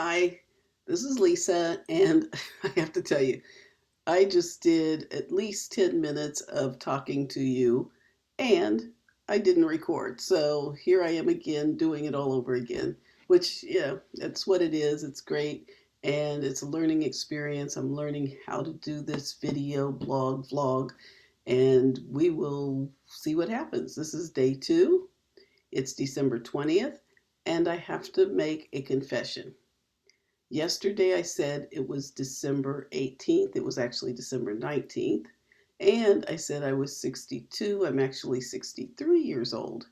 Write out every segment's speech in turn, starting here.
Hi, this is Lisa, and I have to tell you, I just did at least 10 minutes of talking to you, and I didn't record. So here I am again doing it all over again, which, that's what it is. It's great, and it's a learning experience. I'm learning how to do this video, blog, vlog, and we will see what happens. This is day two. It's December 20th, and I have to make a confession. Yesterday I said it was December 18th. It was actually December 19th. And I said I was 62. I'm actually 63 years old.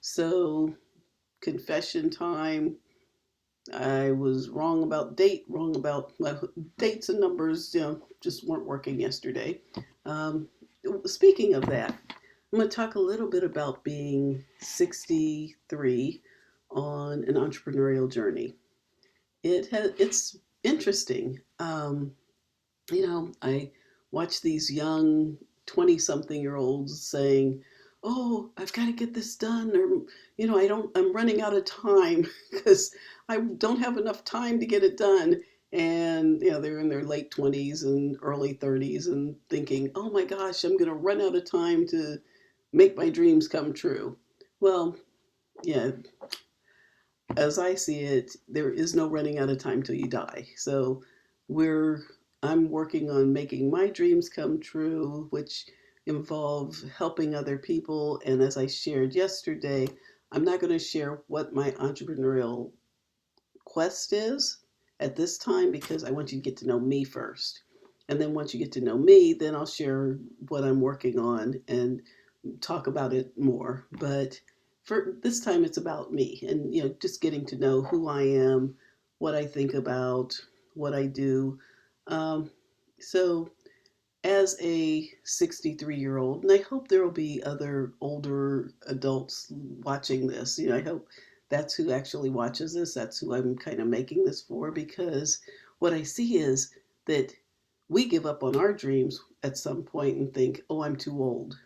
So, confession time. I was wrong about date, wrong about dates and numbers, just weren't working yesterday. Um, Speaking of that, I'm going to talk a little bit about being 63 on an entrepreneurial journey. It's interesting. I watch these young 20 something year olds saying, "Oh, I've got to get this done," or I'm running out of time because I don't have enough time to get it done. And they're in their late 20s and early 30s and thinking, "Oh my gosh, I'm going to run out of time to make my dreams come true." Well, yeah, as I see it, there is no running out of time till you die. So we're I'm working on making my dreams come true, which involve helping other people. And as I shared yesterday, I'm not going to share what my entrepreneurial quest is at this time because I want you to get to know me first. And then once you get to know me, then I'll share what I'm working on and talk about it more. But for this time, it's about me and just getting to know who I am, what I think about, what I do. Um, so as a 63-year-old, and I hope there will be other older adults watching this. I hope that's who actually watches this. That's who I'm kind of making this for because what I see is that we give up on our dreams at some point and think, oh, I'm too old.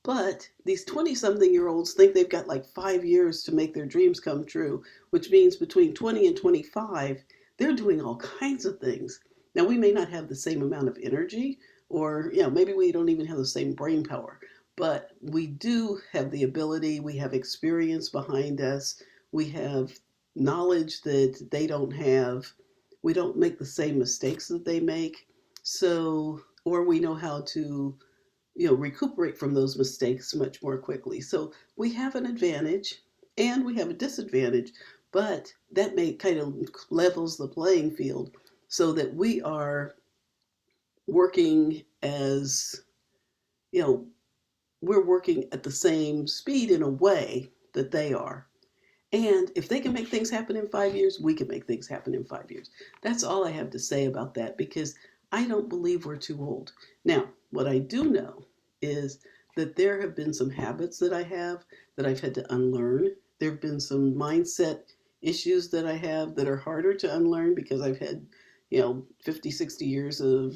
But these 20 something year olds think they've got like 5 years to make their dreams come true, which means between 20 and 25, they're doing all kinds of things. Now, we may not have the same amount of energy, or maybe we don't even have the same brain power, but we do have the ability, we have experience behind us, we have knowledge that they don't have. We don't make the same mistakes that they make. So, or we know how to recuperate from those mistakes much more quickly. So we have an advantage and we have a disadvantage, but that may kind of levels the playing field so that we are working as, you know, we're working at the same speed in a way that they are. And if they can make things happen in 5 years, we can make things happen in 5 years. That's all I have to say about that because I don't believe we're too old. Now, what I do know is that there have been some habits that I have that I've had to unlearn. There have been some mindset issues that I have that are harder to unlearn because I've had, 50, 60 years of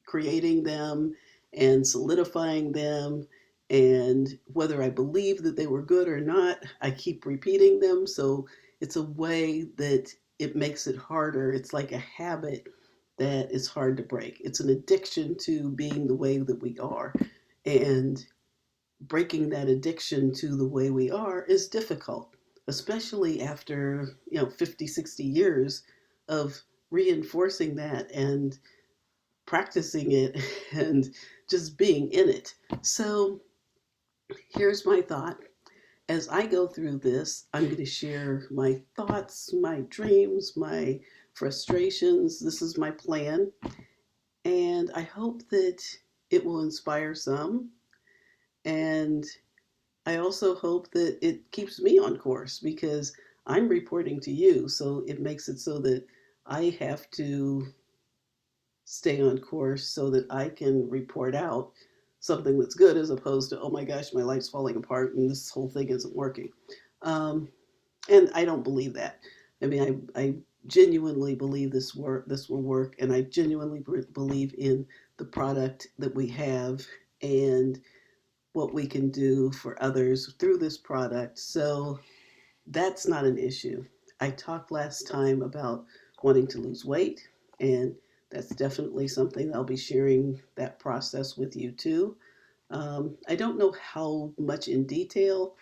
creating them and solidifying them. And whether I believe that they were good or not, I keep repeating them. So it's a way that it makes it harder. It's like a habit that is hard to break. It's an addiction to being the way that we are. And breaking that addiction to the way we are is difficult, especially after, 50, 60 years of reinforcing that and practicing it and just being in it. So here's my thought. As I go through this, I'm going to share my thoughts, my dreams, my frustrations. This is my plan. And I hope that it will inspire some. And I also hope that it keeps me on course because I'm reporting to you. So it makes it so that I have to stay on course so that I can report out something that's good as opposed to, oh my gosh, my life's falling apart and this whole thing isn't working. Um, and I don't believe that. I mean, I genuinely believe this will work, and I genuinely believe in the product that we have and what we can do for others through this product. So that's not an issue. I talked last time about wanting to lose weight, and that's definitely something I'll be sharing that process with you too. I don't know how much in detail,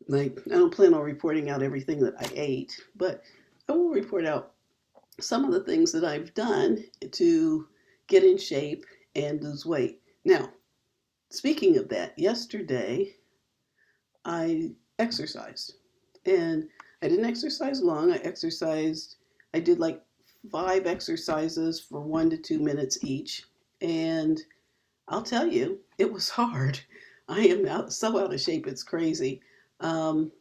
like, I don't plan on reporting out everything that I ate, but I will report out some of the things that I've done to get in shape and lose weight. Now, speaking of that, yesterday I exercised. And I didn't exercise long. I did like 5 exercises for 1 to 2 minutes each. And I'll tell you, it was hard. I am so out of shape, it's crazy. Um,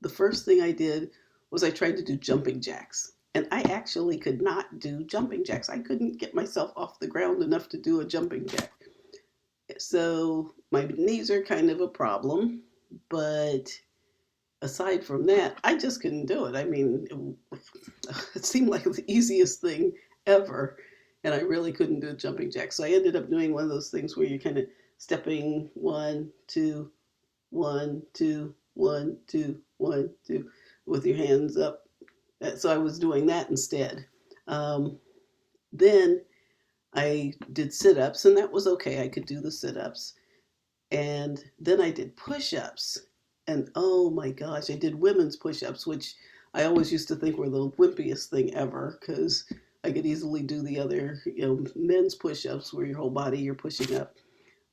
the first thing I did was I tried to do jumping jacks. And I actually could not do jumping jacks. I couldn't get myself off the ground enough to do a jumping jack. So my knees are kind of a problem, but aside from that, I just couldn't do it. I mean, it seemed like the easiest thing ever, and I really couldn't do a jumping jack. So I ended up doing one of those things where you're kind of stepping 1, 2, 1, 2, 1, 2, 1, 2, with your hands up. So I was doing that instead. Then I did sit ups, and that was okay. I could do the sit ups. And then I did push ups. And oh my gosh, I did women's push ups, which I always used to think were the wimpiest thing ever because I could easily do the other, men's push ups where your whole body you're pushing up.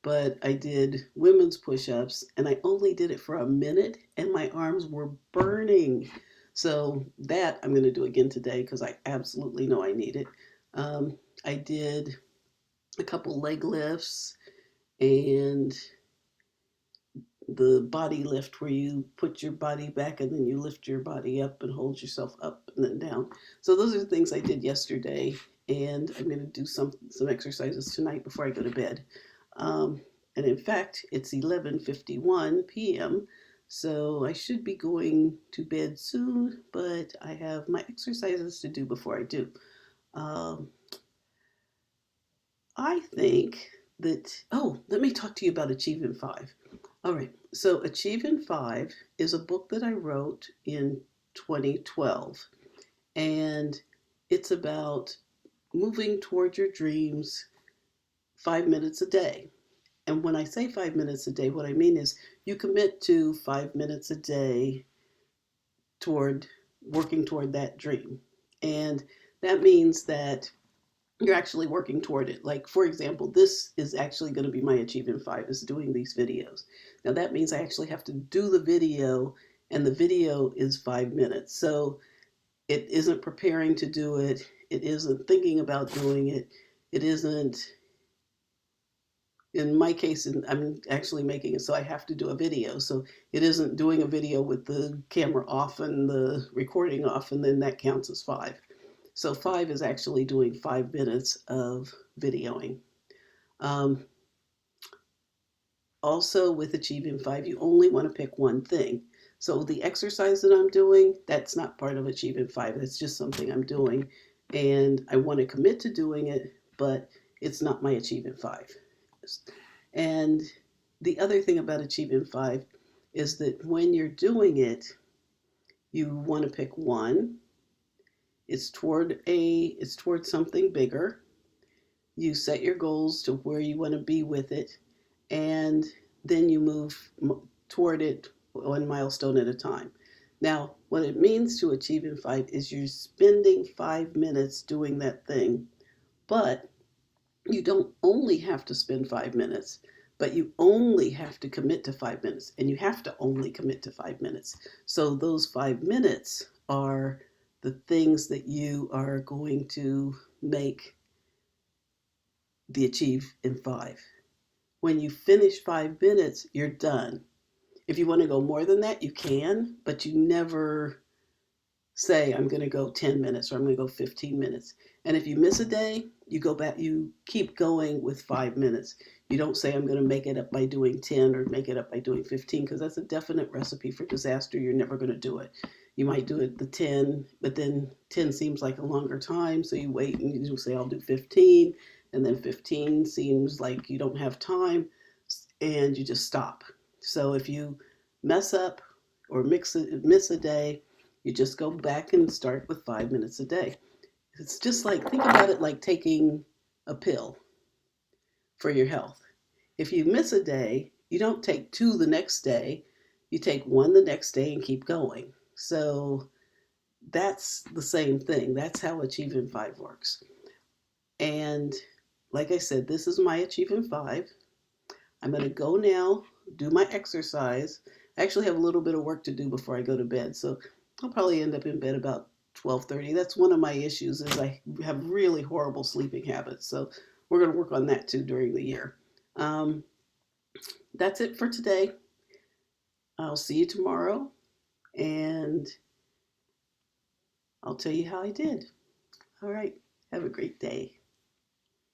But I did women's push ups and I only did it for a minute and my arms were burning. So that I'm going to do again today because I absolutely know I need it. I did a couple leg lifts and the body lift where you put your body back and then you lift your body up and hold yourself up and then down. So those are the things I did yesterday, and I'm going to do some exercises tonight before I go to bed. Um, and in fact, it's 11:51 p.m. So I should be going to bed soon, but I have my exercises to do before I do. Um, I think that, oh, let me talk to you about Achieving 5. All right, so Achieving 5 is a book that I wrote in 2012, and it's about moving toward your dreams 5 minutes a day. And when I say 5 minutes a day, what I mean is you commit to 5 minutes a day toward working toward that dream. And that means that you're actually working toward it. Like, for example, this is actually going to be my Achieving 5 is doing these videos. Now that means I actually have to do the video, and the video is 5 minutes. So it isn't preparing to do it. It isn't thinking about doing it. It isn't, in my case, I'm actually making it so I have to do a video. So it isn't doing a video with the camera off and the recording off, and then that counts as 5. So 5 is actually doing 5 minutes of videoing. Um, Also with Achieving 5, you only want to pick one thing. So the exercise that I'm doing, that's not part of Achieving 5. It's just something I'm doing. And I want to commit to doing it, but it's not my Achieving 5. And the other thing about Achieving 5 is that when you're doing it, you want to pick one. It's toward something bigger. You set your goals to where you want to be with it, and then you move toward it 1 milestone at a time. Now, what it means to Achieving 5 is you're spending 5 minutes doing that thing, but you don't only have to spend 5 minutes, but you only have to commit to 5 minutes, and you have to only commit to 5 minutes. So those 5 minutes are the things that you are going to make the Achieve in 5. When you finish 5 minutes, you're done. If you want to go more than that, you can, but you never say, I'm going to go 10 minutes or I'm going to go 15 minutes. And if you miss a day, you go back, you keep going with 5 minutes. You don't say, I'm going to make it up by doing 10 or make it up by doing 15, because that's a definite recipe for disaster. You're never going to do it. You might do it the 10, but then 10 seems like a longer time. So you wait and you say, I'll do 15. And then 15 seems like you don't have time and you just stop. So if you mess up or miss a day, You just go back and start with 5 minutes a day. It's just like, think about it like taking a pill for your health. If you miss a day, you don't take two the next day, you take one the next day and keep going. So that's the same thing. That's how Achieve in 5 works. And like I said, this is my Achieve in 5. I'm going to go now, do my exercise. I actually have a little bit of work to do before I go to bed, so I'll probably end up in bed about 12:30. That's one of my issues is I have really horrible sleeping habits, so we're going to work on that too during the year. Um, that's it for today. I'll see you tomorrow, and I'll tell you how I did. All right. Have a great day.